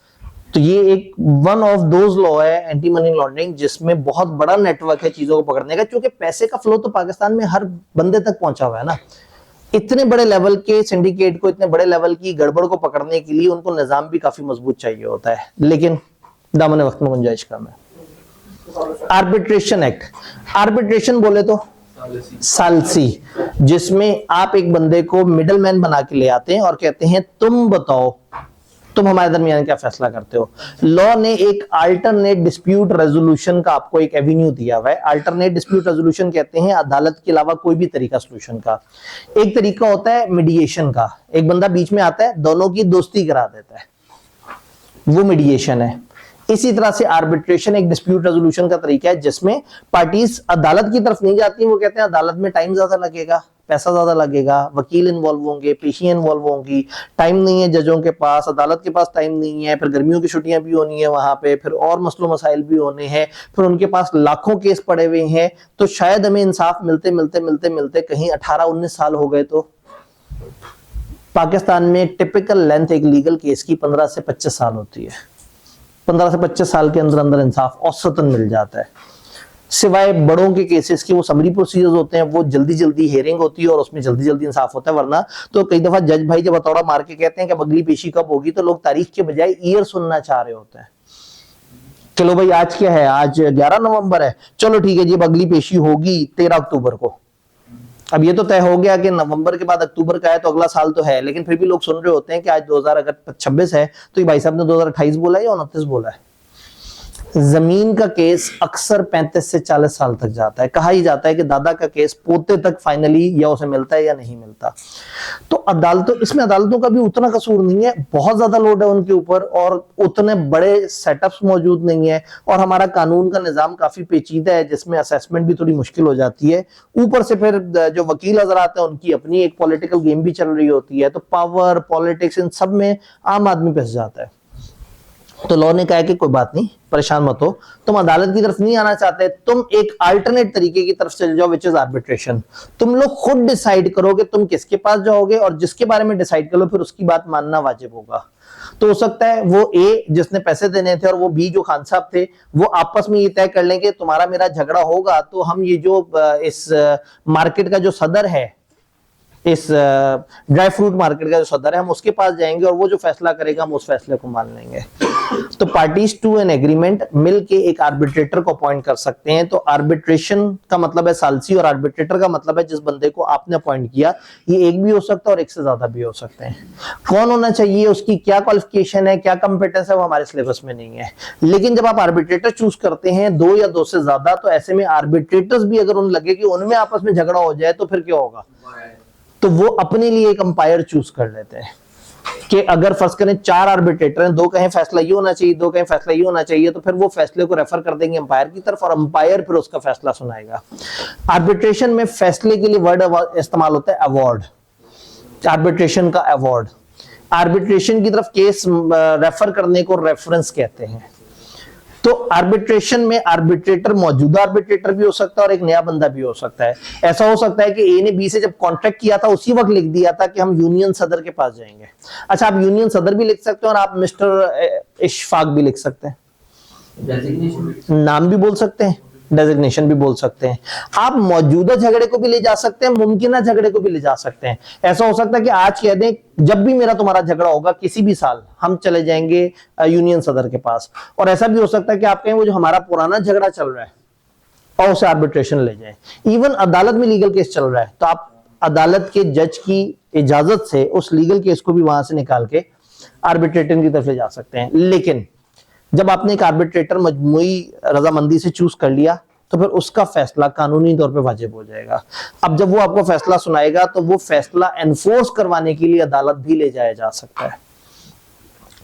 तो ये एक वन ऑफ दोज लॉ है एंटी मनी लॉन्ड्रिंग जिसमें बहुत बड़ा नेटवर्क है चीजों को पकड़ने का, क्योंकि पैसे का फ्लो तो पाकिस्तान में हर बंदे तक पहुंचा हुआ है ना। इतने बड़े लेवल के सिंडिकेट को, इतने बड़े लेवल की गड़बड़ को पकड़ने के लिए उनको निजाम भी काफी मजबूत चाहिए होता है, लेकिन दामन वक्त में गुंजाइश कम है। आर्बिट्रेशन एक्ट, आर्बिट्रेशन बोले तो सालसी, जिसमें आप एक बंदे को मिडल मैन बना के ले आते हैं और कहते हैं तुम बताओ, तुम हमारे दरमियान क्या फैसला करते हो। लॉ ने एक अल्टरनेट डिस्प्यूट रेजोल्यूशन का आपको एक एवेन्यू दिया हुआ है। अल्टरनेट डिस्प्यूट रेजोल्यूशन कहते हैं अदालत के अलावा कोई भी तरीका सोल्यूशन का। एक तरीका होता है मीडिएशन का, एक बंदा बीच में आता है, दोनों की दोस्ती करा देता है, वो मीडिएशन है। इसी तरह से आर्बिट्रेशन एक डिस्प्यूट रेजोल्यूशन का तरीका है जिसमें पार्टीज अदालत की तरफ नहीं जाती, वो कहते हैं अदालत में टाइम ज्यादा लगेगा, पैसा ज्यादा लगेगा, वकील इन्वॉल्व होंगे, पेशियां इन्वॉल्व होंगी, टाइम नहीं है जजों के पास, अदालत के पास टाइम नहीं है, फिर गर्मियों की छुट्टियां भी होनी है वहां पे, फिर और मसलो मसाइल भी होने हैं, फिर उनके पास लाखों केस पड़े हुए हैं। तो शायद हमें इंसाफ मिलते मिलते मिलते मिलते कहीं 18-19 साल हो गए। तो पाकिस्तान में टिपिकल लेंथ एक लीगल केस की 15 से 25 साल होती है। 15 से 25 साल के अंदर अंदर इंसाफ औसतन मिल जाता है, सिवाय बड़ों के केसेस के वो समरी प्रोसीजर्स होते हैं, वो जल्दी जल्दी हियरिंग होती है और उसमें जल्दी जल्दी इंसाफ होता है। वरना तो कई दफा जज भाई जब हथौड़ा मार के कहते हैं कि अगली पेशी कब होगी, तो लोग तारीख के बजाय ईयर सुनना चाह रहे होते हैं। चलो भाई आज क्या है, आज 11 नवंबर है, चलो ठीक है जी, अब अगली पेशी होगी 13 अक्टूबर को। अब ये तो तय हो गया कि नवंबर के बाद अक्टूबर का है तो अगला साल तो है, लेकिन फिर भी लोग सुन रहे होते हैं कि आज 2026 है, तो ये भाई साहब ने 2028 बोला है या 29 बोला है। जमीन का केस अक्सर 35 से 40 साल तक जाता है। कहा ही जाता है कि दादा का केस पोते तक फाइनली या उसे मिलता है या नहीं मिलता। तो इसमें अदालतों का भी उतना कसूर नहीं है, बहुत ज्यादा लोड है उनके ऊपर और उतने बड़े सेटअप्स मौजूद नहीं है, और हमारा कानून का निजाम काफी पेचीदा है जिसमें असेसमेंट भी थोड़ी मुश्किल हो जाती है। ऊपर से फिर जो वकील हजरात हैं उनकी अपनी एक पॉलिटिकल गेम भी चल रही होती है, तो पावर पॉलिटिक्स इन सब में आम आदमी फंस जाता है। तो लॉ ने कहा कि कोई बात नहीं, परेशान मत हो, तुम अदालत की तरफ नहीं आना चाहते, तुम एक अल्टरनेट तरीके की तरफ चले जाओ, विच इज आर्बिट्रेशन। तुम लोग खुद डिसाइड करो कि तुम किसके पास जाओगे, और जिसके बारे में डिसाइड कर लो फिर उसकी बात मानना वाजिब होगा। तो हो सकता है वो ए जिसने पैसे देने थे और वो बी जो खान साहब थे, वो आपस में ये तय कर लें कि तुम्हारा मेरा झगड़ा होगा तो हम ये जो इस मार्केट का जो सदर है, इस ड्राई फ्रूट मार्केट का जो सदर है, हम उसके पास जाएंगे और वो जो फैसला करेगा हम उस फैसले को मान लेंगे। तो पार्टीज टू एन एग्रीमेंट मिलके एक आर्बिट्रेटर को अपॉइंट कर सकते हैं। तो आर्बिट्रेशन का मतलब है सालसी और आर्बिट्रेटर का मतलब है जिस बंदे को आपने अपॉइंट किया। ये एक भी हो सकता है और एक से ज्यादा भी हो सकते हैं। कौन होना चाहिए, उसकी क्या क्वालिफिकेशन है, क्या कंपेटेंस है, वो हमारे सिलेबस में नहीं है। लेकिन जब आप आर्बिट्रेटर चूज करते हैं 2 या 2 से ज्यादा, तो ऐसे में आर्बिट्रेटर्स भी अगर उन्हें लगे कि उनमें आपस में झगड़ा हो जाए तो फिर क्या होगा, तो वो अपने लिए एक अंपायर चूज कर लेते हैं कि अगर फर्ज करें 4 आर्बिट्रेटर हैं, 2 कहें फैसला ये होना चाहिए, 2 कहें फैसला ये होना चाहिए, तो फिर वो फैसले को रेफर कर देंगे अंपायर की तरफ और अंपायर फिर उसका फैसला सुनाएगा। आर्बिट्रेशन में फैसले के लिए वर्ड इस्तेमाल होता है अवार्ड, आर्बिट्रेशन का अवार्ड। आर्बिट्रेशन की तरफ केस रेफर करने को रेफरेंस कहते हैं। तो आर्बिट्रेशन में आर्बिट्रेटर मौजूदा आर्बिट्रेटर भी हो सकता है और एक नया बंदा भी हो सकता है। ऐसा हो सकता है कि ए ने बी से जब कॉन्ट्रैक्ट किया था उसी वक्त लिख दिया था कि हम यूनियन सदर के पास जाएंगे। अच्छा, आप यूनियन सदर भी लिख सकते हैं और आप मिस्टर इशफाक भी लिख सकते हैं, नाम भी बोल सकते हैं, डेजिग्नेशन भी बोल सकते हैं। आप मौजूदा झगड़े को भी ले जा सकते हैं, मुमकिन झगड़े को भी ले जा सकते हैं। ऐसा हो सकता है कि आज कह दें जब भी मेरा तुम्हारा झगड़ा होगा किसी भी साल हम चले जाएंगे यूनियन सदर के पास। और ऐसा भी हो सकता है कि आप कहें वो जो हमारा पुराना झगड़ा चल रहा है और उसे आर्बिट्रेशन ले जाएं। इवन अदालत में लीगल केस चल रहा है तो आप अदालत के जज की इजाजत से उस लीगल केस को भी वहां से निकाल के आर्बिट्रेटर की तरफ ले जा सकते हैं। लेकिन जब आपने एक आर्बिट्रेटर मजमूई रजामंदी से चूज कर लिया तो फिर उसका फैसला कानूनी तौर पे वाजिब हो जाएगा। अब जब वो आपको फैसला सुनाएगा तो वो फैसला एनफोर्स करवाने के लिए अदालत भी ले जाया जा सकता है।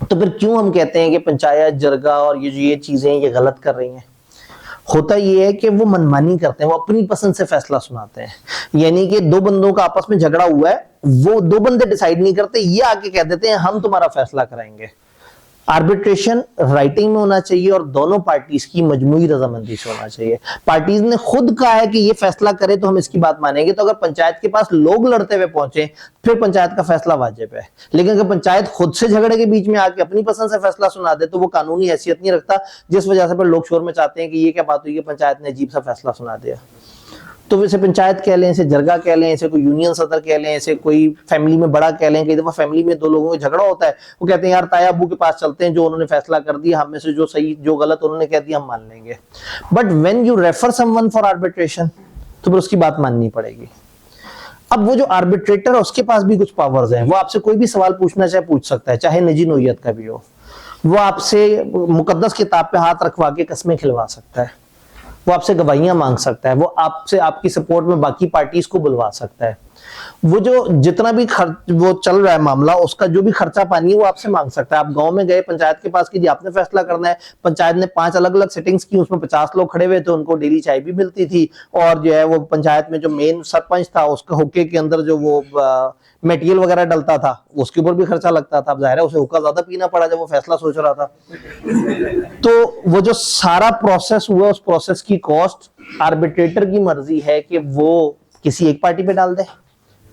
तो फिर क्यों हम कहते हैं कि पंचायत जरगा और ये चीजें ये गलत कर रही हैं? होता ये है कि वो मनमानी करते हैं, वो अपनी पसंद से फैसला सुनाते हैं। यानी कि 2 बंदों का आपस में झगड़ा हुआ है, वो 2 बंदे डिसाइड नहीं करते, ये आके कह देते हैं हम तुम्हारा फैसला कराएंगे। आर्बिट्रेशन राइटिंग में होना चाहिए और दोनों पार्टीज की मजमूई रजामंदी से होना चाहिए। पार्टीज ने खुद कहा है कि ये फैसला करे तो हम इसकी बात मानेंगे। तो अगर पंचायत के पास लोग लड़ते हुए पहुंचे फिर पंचायत का फैसला वाजिब है। लेकिन अगर पंचायत खुद से झगड़े के बीच में आके अपनी पसंद से फैसला सुना दे तो वो कानूनी हैसियत नहीं रखता, जिस वजह से फिर लोग शोर में चाहते हैं कि ये क्या बात हुई कि पंचायत ने अजीब सा फैसला सुना दिया। तो इसे पंचायत कह लें, इसे जरगा कह लें, इसे कोई यूनियन सदर कह लें, इसे कोई फैमिली में बड़ा कह लें। कई दफा फैमिली में 2 लोगों का झगड़ा होता है, वो कहते हैं यार ताया अबू के पास चलते हैं, जो उन्होंने फैसला कर दिया हम में से जो सही जो गलत उन्होंने कह दिया हम मान लेंगे। But when you refer someone for arbitration तो फिर उसकी बात माननी पड़ेगी। अब वो जो आर्बिट्रेटर है उसके पास भी कुछ पावर्स हैं, वो आपसे कोई भी सवाल पूछना चाहे पूछ सकता है, चाहे निजी नोयत का भी हो। वो आपसे मुकद्दस किताब पे हाथ रखवा के कस्में खिलवा सकता है, वो आपसे गवाहियां मांग सकता है, वो आपसे आपकी सपोर्ट में बाकी पार्टीज को बुलवा सकता है। वो जो जितना भी खर्च वो चल रहा है मामला, उसका जो भी खर्चा पानी है वो आपसे मांग सकता है। आप गांव में गए पंचायत के पास कि जी आपने फैसला करना है, पंचायत ने 5 अलग अलग सेटिंग्स की, उसमें 50 लोग खड़े हुए थे, उनको डेली चाय भी मिलती थी, और जो है वो पंचायत में जो मेन सरपंच था उसका हुक्के के अंदर जो वो मटेरियल वगैरह डलता था उसके ऊपर भी खर्चा लगता था। अब जाहिर है उसे हुक्का ज्यादा पीना पड़ा जब वो फैसला सोच रहा था। तो वो जो सारा प्रोसेस हुआ, उस प्रोसेस की कॉस्ट आर्बिट्रेटर की मर्जी है कि वो किसी एक पार्टी पे डाल दे,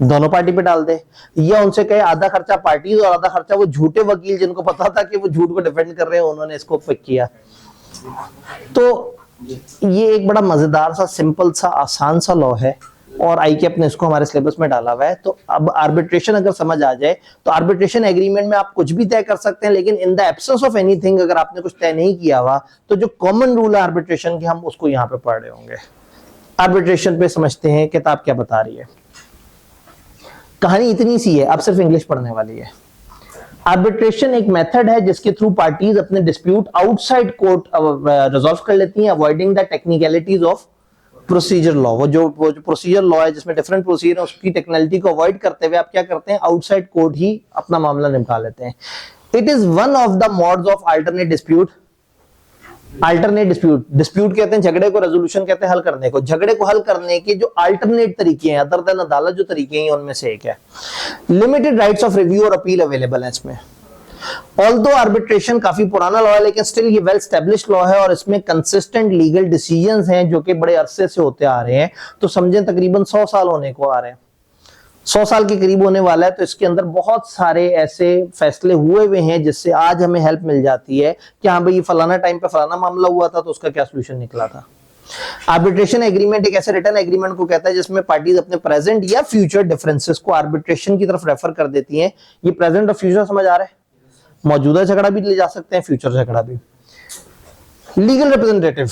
दोनों पार्टी पे डाल दे, या उनसे कहे आधा खर्चा पार्टी और आधा खर्चा वो झूठे वकील जिनको पता था कि वो झूठ को डिफेंड कर रहे हैं, उन्होंने इसको पिक किया। तो ये एक बड़ा मजेदार सा, सिंपल सा, आसान सा लॉ है, और ICAP ने इसको हमारे सिलेबस में डाला हुआ है। तो अब आर्बिट्रेशन अगर समझ आ जाए तो आर्बिट्रेशन एग्रीमेंट में आप कुछ भी तय कर सकते हैं, लेकिन in the absence of anything अगर आपने कुछ तय नहीं किया हुआ तो जो कॉमन रूल है आर्बिट्रेशन के, हम उसको यहाँ पे पढ़ रहे होंगे। आर्बिट्रेशन पे समझते हैं किताब क्या बता रही है। कहानी इतनी सी है, अब सिर्फ इंग्लिश पढ़ने वाली है। आर्बिट्रेशन एक मेथड है जिसके थ्रू पार्टीज अपने डिस्प्यूट आउटसाइड कोर्ट रिजॉल्व कर लेती हैं, avoiding the technicalities of procedure law. वो जो प्रोसीजर लॉ है जिसमें डिफरेंट प्रोसीजर है, उसकी टेक्निकलिटी को अवॉइड करते हुए आप क्या करते हैं, आउटसाइड कोर्ट ही अपना मामला निपटा लेते हैं। It is one of the modes of alternate dispute. Alternate dispute, dispute कहते हैं झगड़े को, रेजोल्यूशन कहते हैं हल करने को। झगड़े को हल करने के जो अल्टरनेट तरीके हैं, अदर देन अदालत जो तरीके हैं, उनमें से एक है। लिमिटेड राइट्स ऑफ रिव्यू और अपील अवेलेबल है इसमें। ऑल्दो आर्बिट्रेशन काफी पुराना लॉ है, लेकिन स्टिल ये वेल स्टैब्लिश्ड लॉ है, और इसमें कंसिस्टेंट लीगल डिसीजंस हैं जो कि बड़े अरसे से होते आ रहे हैं। तो समझें तकरीबन 100 साल होने को आ रहे हैं, 100 साल के करीब होने वाला है। तो इसके अंदर बहुत सारे ऐसे फैसले हुए हुए हैं जिससे आज हमें हेल्प मिल जाती है कि हाँ भाई फलाना टाइम पे फलाना मामला हुआ था तो उसका क्या सोल्यूशन निकला था। आर्बिट्रेशन एग्रीमेंट एक ऐसे रिटर्न एग्रीमेंट को कहता है जिसमें पार्टीज अपने प्रेजेंट या फ्यूचर डिफरेंसेस को आर्बिट्रेशन की तरफ रेफर कर देती हैं। ये प्रेजेंट और फ्यूचर समझ आ रहा है, मौजूदा झगड़ा भी ले जा सकते हैं, फ्यूचर झगड़ा भी। Legal representative,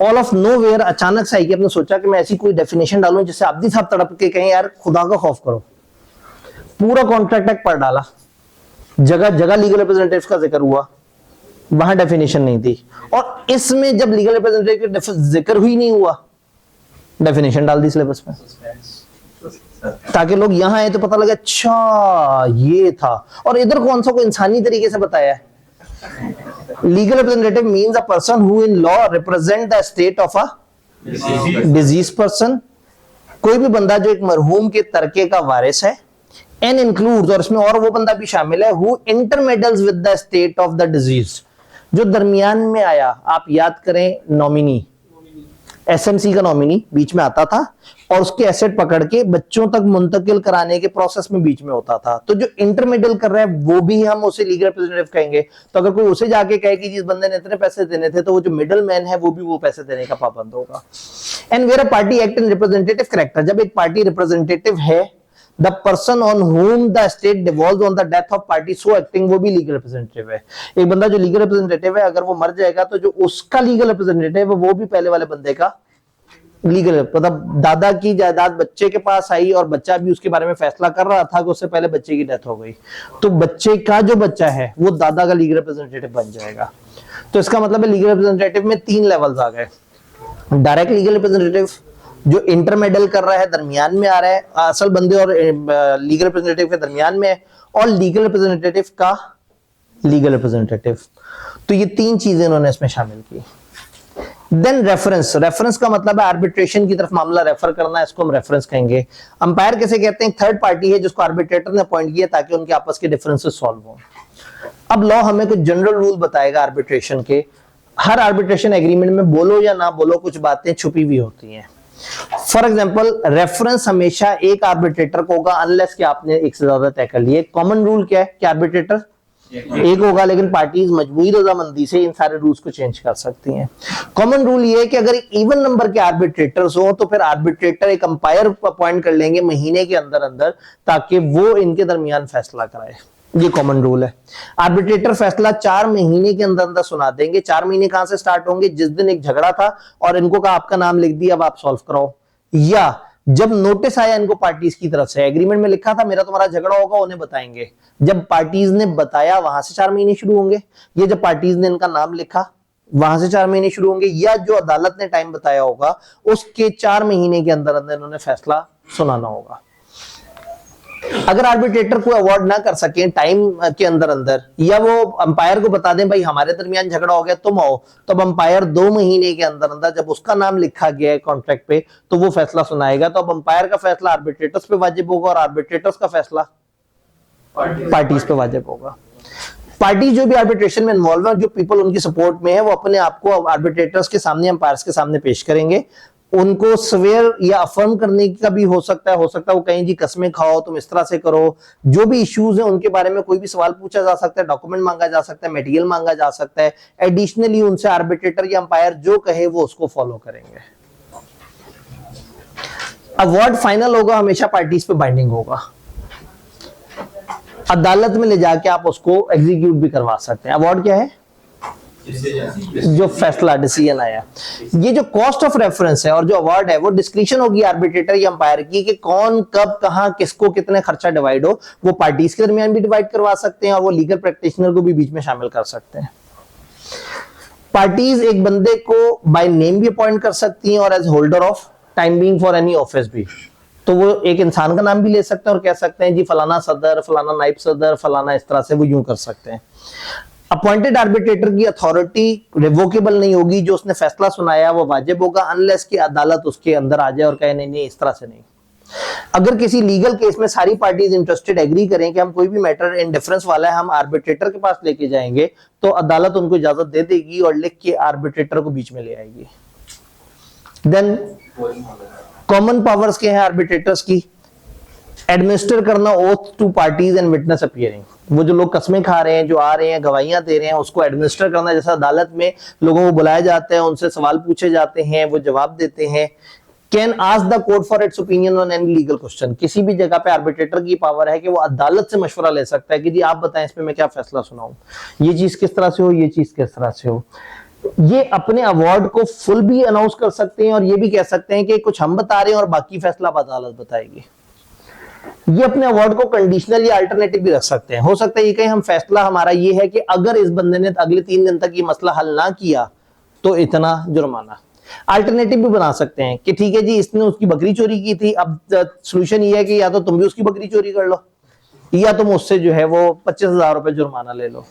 all of nowhere अचानक से आईके आपने सोचा कि मैं ऐसी कोई डेफिनेशन डालूं जिससे आब्दी साहब तड़प के कहें यार खुदा का खौफ करो। पूरा कॉन्ट्रैक्ट एक्ट पढ़ डाला, जगह जगह लीगल रिप्रेजेंटेटिव का जिक्र हुआ, वहां डेफिनेशन नहीं थी। और इसमें जब लीगल रिप्रेजेंटेटिव का जिक्र ही नहीं हुआ, डेफिनेशन डाल दी सिलेबस में, ताकि लोग यहां आए तो पता लगे अच्छा ये था। और इधर कौन सा कोई इंसानी तरीके से बताया है। Legal representative means a person who in law represent the state of a disease person. कोई भी बंदा जो एक मरहूम के तरके का वारिस है, एंड इंक्लूड्स, और इसमें और वो बंदा भी शामिल है, who intermeddles with the state of the deceased, जो दरमियान में आया। आप याद करें नॉमिनी, एसएमसी का नॉमिनी बीच में आता था और उसके एसेट पकड़ के बच्चों तक मुंतकिल कराने के प्रोसेस में बीच में होता था। तो जो इंटरमीडियल कर रहा है वो भी हम उसे लीगल रिप्रेजेंटेटिव कहेंगे। तो अगर कोई उसे जाके कहे कि जिस बंदे ने इतने पैसे देने थे, तो वो जो मिडल मैन है वो भी वो पैसे देने का पाबंद होगा। And where a party act in representative character, जब एक पार्टी रिप्रेजेंटेटिव है, the person on whom the state devolves on the death of party so acting, वो भी लीगल रिप्रेजेंटेटिव है। एक बंदा जो लीगल रिप्रेजेंटेटिव है, अगर वो मर जाएगा तो जो उसका लीगल रिप्रेजेंटेटिव है वो भी पहले वाले बंदे का लीगल, मतलब दादा की जायदाद बच्चे के पास आई और बच्चा भी उसके बारे में फैसला कर रहा था कि उससे पहले बच्चे की डेथ हो गई, तो बच्चे का जो बच्चा है वो दादा का लीगल रिप्रेजेंटेटिव बन जाएगा। तो इसका मतलब है लीगल रिप्रेजेंटेटिव में 3 लेवल्स आ गए। डायरेक्ट लीगल रिप्रेजेंटेटिव जो इंटरमेडियल कर रहा है, दरमियान में आ रहा है, असल बंदे और लीगल रिप्रेजेंटेटिव के दरमियान में है, और लीगल रिप्रेजेंटेटिव का लीगल रिप्रेजेंटेटिव। तो ये 3 चीजें इन्होंने इसमें शामिल की। देन रेफरेंस, रेफरेंस का मतलब है आर्बिट्रेशन की तरफ मामला रेफर करना, इसको हम रेफरेंस कहेंगे। अंपायर कैसे कहते हैं, थर्ड पार्टी है जिसको आर्बिट्रेटर ने अपॉइंट किया ताकि उनके आपस के डिफरेंसेस सॉल्व हो। अब लॉ हमें कुछ जनरल रूल बताएगा आर्बिट्रेशन के। हर आर्बिट्रेशन एग्रीमेंट में बोलो या ना बोलो कुछ बातें छुपी हुई होती हैं। फॉर एग्जाम्पल, रेफरेंस हमेशा एक आर्बिट्रेटर को होगा अनलेस कि आपने एक से ज्यादा तय कर लिए। कॉमन रूल क्या है कि आर्बिट्रेटर एक होगा, लेकिन पार्टीज मजबूरी रजामंदी से इन सारे रूल्स को चेंज कर सकती हैं। कॉमन रूल ये है कि अगर इवन नंबर के आर्बिट्रेटर्स हो तो फिर आर्बिट्रेटर एक अंपायर अपॉइंट कर लेंगे महीने के अंदर अंदर, ताकि वो इनके दरमियान फैसला कराए। ये कॉमन रूल है। आर्बिट्रेटर फैसला 4 महीने के अंदर अंदर सुना देंगे। 4 महीने कहां से स्टार्ट होंगे, जिस दिन एक झगड़ा था और इनको कहा आपका नाम लिख दिया अब आप सॉल्व कराओ, या जब नोटिस आया इनको पार्टीज की तरफ से, एग्रीमेंट में लिखा था मेरा तुम्हारा झगड़ा होगा, उन्हें बताएंगे। जब पार्टीज ने बताया वहां से 4 महीने शुरू होंगे, ये जब पार्टीज ने इनका नाम लिखा वहां से 4 महीने शुरू होंगे, या जो अदालत ने टाइम बताया होगा उसके 4 महीने के अंदर अंदर इन्होंने फैसला सुनाना होगा। अगर आर्बिट्रेटर कोई अवार्ड ना कर सके टाइम के अंदर अंदर, या वो अंपायर को बता दें भाई हमारे दरमियान झगड़ा हो गया तुम आओ, तब अंपायर 2 महीने के अंदर अंदर जब उसका नाम लिखा गया है कॉन्ट्रैक्ट पे तो वो फैसला सुनाएगा। तो अब अंपायर का फैसला आर्बिट्रेटर्स पे वाजिब होगा और आर्बिट्रेटर्स का फैसला पार्टीज पे वाजिब होगा। पार्टी जो भी आर्बिट्रेशन में इन्वॉल्व है, जो पीपल उनकी सपोर्ट में है, वो अपने आप को आर्बिट्रेटर्स के सामने, अंपायर्स के सामने पेश करेंगे। उनको स्वेयर या अफर्म करने का भी हो सकता है वो कहीं जी कसमें खाओ तुम इस तरह से करो, जो भी इश्यूज है उनके बारे में कोई भी सवाल पूछा जा सकता है, डॉक्यूमेंट मांगा जा सकता है, मटेरियल मांगा जा सकता है। एडिशनली उनसे आर्बिट्रेटर या अंपायर जो कहे वो उसको फॉलो करेंगे। अवार्ड फाइनल होगा, हमेशा पार्टीज पे बाइंडिंग होगा। अदालत में ले जाके आप उसको एग्जीक्यूट भी करवा सकते हैं। अवार्ड क्या है? जो फैसला डिसीजन आया। ये जो कॉस्ट ऑफ रेफरेंस है और जो अवार्ड है वो डिस्क्रिप्शन होगी आर्बिट्रेटर या अंपायर की कि कौन कब कहां किसको कितने खर्चा डिवाइड हो। वो पार्टीज के दरमियान भी डिवाइड करवा सकते हैं और वो लीगल प्रैक्टिशनर को भी बीच में शामिल कर सकते हैं। पार्टीज एक बंदे को बाय नेम भी अपॉइंट कर सकती हैं और as holder of time being for any office भी। तो वो एक इंसान का नाम भी ले सकते हैं और कह सकते हैं जी फलाना सदर, फलाना नाइब सदर, फलाना, इस तरह से वो यूं कर सकते हैं। अपॉइंटेड आर्बिट्रेटर की अथॉरिटी रिवोकेबल नहीं होगी, जो उसने फैसला सुनाया वो वाजिब होगा अनलेस कि अदालत उसके अंदर आ जाए और कहे नहीं नहीं इस तरह से नहीं। अगर किसी लीगल केस में सारी पार्टीज इंटरेस्टेड एग्री करें कि हम कोई भी मैटर इंडिफरेंस वाला है हम आर्बिट्रेटर के पास लेके जाएंगे, तो अदालत उनको इजाजत दे देगी और लिख के आर्बिट्रेटर को बीच में ले आएगी। देन कॉमन पावर्स के हैं आर्बिट्रेटर्स की? एडमिनिस्टर करना oath to parties and witness appearing. वो जो लोग कसमें खा रहे हैं, जो आ रहे हैं, गवाहियां दे रहे हैं, उसको एडमिनिस्टर करना। जैसा अदालत में लोगों को बुलाया जाता है, उनसे सवाल पूछे जाते हैं, वो जवाब देते हैं। Can ask the court for its opinion on any legal question. किसी भी जगह पे आर्बिट्रेटर की पावर है कि वो अदालत से मशवरा ले सकता है कि जी आप बताएं इसमें मैं क्या फैसला सुनाऊं, ये चीज किस तरह से हो, ये चीज किस तरह से हो। ये अपने अवार्ड को फुल भी अनाउंस कर सकते हैं और ये भी कह सकते हैं कि कुछ हम बता रहे हैं और बाकी फैसला अदालत बताएगी। ये अपने अवार्ड को कंडीशनल या अल्टरनेटिव भी रख सकते हैं। हो सकता है ये कहीं हम फैसला हमारा ये है कि अगर इस बंदे ने अगले 3 दिन तक ये मसला हल ना किया तो इतना जुर्माना। अल्टरनेटिव भी बना सकते हैं कि ठीक है जी इसने उसकी बकरी चोरी की थी, अब सोल्यूशन ये है कि या तो तुम भी उसकी बकरी चोरी कर लो या तुम उससे जो है वो 25,000 रुपए जुर्माना ले लो।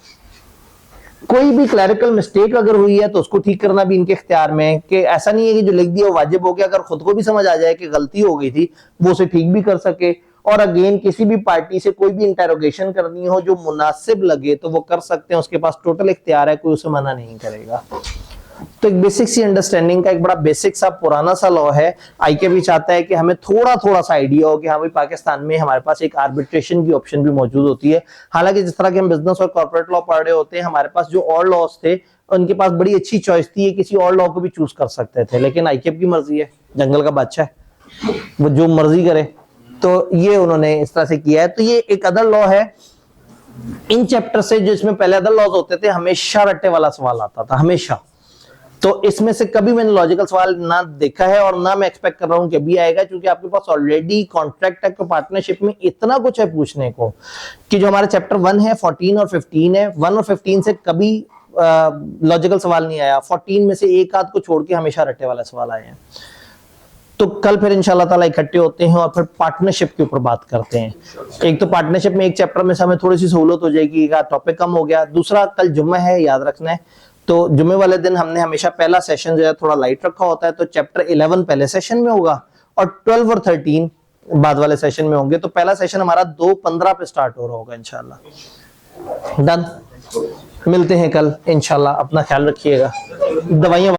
कोई भी क्लैरिकल मिस्टेक अगर हुई है तो उसको ठीक करना भी इनके इख्तियार में है कि ऐसा नहीं है कि जो लिख दिया वो वाजिब हो गया। अगर खुद को भी समझ आ जाए कि गलती हो गई थी वो उसे ठीक भी कर सके। और अगेन किसी भी पार्टी से कोई भी इंटेरोगेशन करनी हो जो मुनासिब लगे तो वो कर सकते हैं, उसके पास टोटल इख्तियार है, कोई उसे मना नहीं करेगा। तो एक बेसिक सी अंडरस्टैंडिंग का एक बड़ा बेसिक सा पुराना सा लॉ है। आईके भी चाहता है कि हमें थोड़ा थोड़ा सा आइडिया हो कि हाँ भाई पाकिस्तान में हमारे पास एक आर्बिट्रेशन की ऑप्शन भी मौजूद होती है। हालांकि जिस तरह के हम बिजनेस और कॉर्पोरेट लॉ पढ़ रहे होते हैं, हमारे पास जो और लॉज थे उनके पास बड़ी अच्छी चॉइस थी, ये किसी और लॉ को भी चूज कर सकते थे। लेकिन आईके की मर्जी है, जंगल का बादशाह है, वो जो मर्जी करे। तो ये उन्होंने इस तरह से किया है। तो ये एक अदर लॉ है इन चैप्टर से, जो इसमें पहले अदर लॉज होते थे हमेशा रट्टे वाला सवाल आता था, हमेशा। तो इसमें से कभी मैंने लॉजिकल सवाल ना देखा है और ना मैं एक्सपेक्ट कर रहा हूं कि अभी आएगा, क्योंकि आपके पास ऑलरेडी कॉन्ट्रैक्ट एक्ट पार्टनरशिप में इतना कुछ है पूछने को कि जो हमारे चैप्टर 1 है 14 और 15 है, 1 और 15 से कभी लॉजिकल सवाल नहीं आया। 14 में से एक आध को छोड़ के हमेशा रट्टे वाला सवाल आए हैं। तो कल फिर इंशाल्लाह ताला इकट्ठे होते हैं और फिर पार्टनरशिप के ऊपर बात करते हैं। एक तो पार्टनरशिप में एक चैप्टर में से हमें थोड़ी सी सहूलत हो जाएगी, एक टॉपिक कम हो गया। दूसरा कल जुम्मा है, याद रखना है। तो जुम्मे वाले दिन हमने हमेशा पहला सेशन जो है थोड़ा लाइट रखा होता है, तो चैप्टर 11 पहले सेशन में होगा और 12 और 13 बाद वाले सेशन में होंगे। तो पहला सेशन हमारा 2:15 पे स्टार्ट हो रहा होगा इंशाल्लाह। डन, मिलते हैं कल इंशाल्लाह। अपना ख्याल रखिएगा। दवाइयां